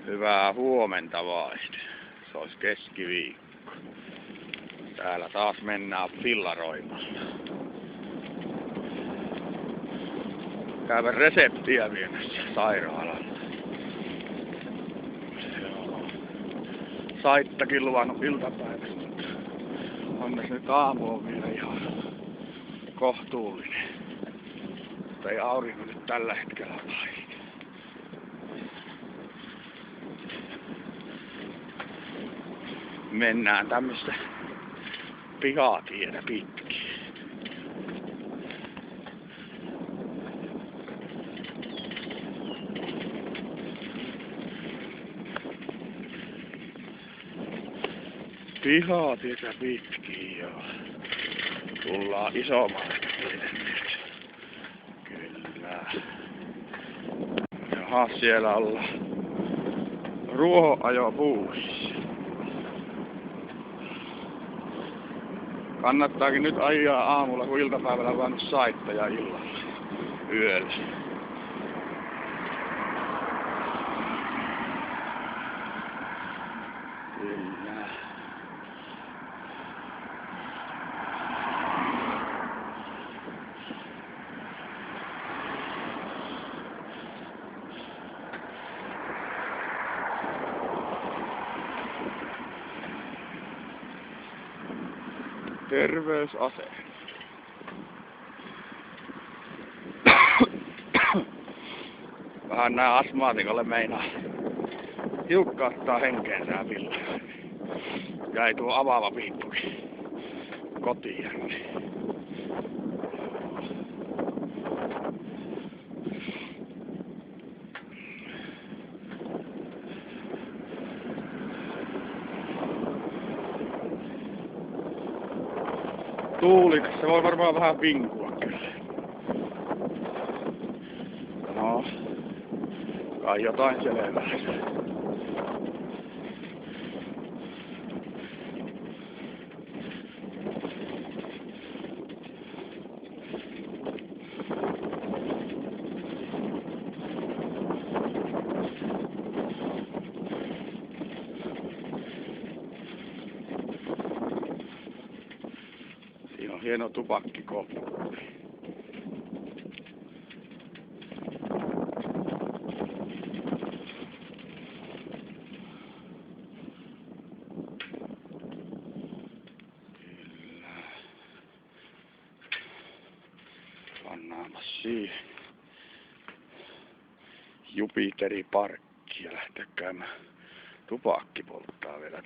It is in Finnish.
Hyvää huomenta vain. Se olisi keskiviikko. Täällä taas mennään fillaroimalla. Käyvän reseptiä viemässä sairaalalla. Joo. Saittakin luvannut iltapäivästä, mutta onneksi nyt aamu on vielä ihan kohtuullinen. Mutta ei aurinko nyt tällä hetkellä paista. Mennään tämmöstä pihatietä pitkin. Pihatietä pitkin, joo. Tullaan isommalle tietä nyt. Kyllä. Jaha, siellä ollaan ruohonajopuussa. Kannattaakin nyt ajaa aamulla, kun iltapäivällä vaan saitta ja illalla yöllä. Kyllä. Terveysase. Vähän nää astmaatikolle meinaa hiukkauttaa henkeensä villa. Jäi tuo avaava piippukin kotiin. Tuuli tässä voi varmaan vähän vinkua kyllä. No, kai jotain selvää. Siinä on hieno tupakkikoppi. Pannaanpa siihen Jupiteri parkki ja lähteä käymään tupakki polttaa vielä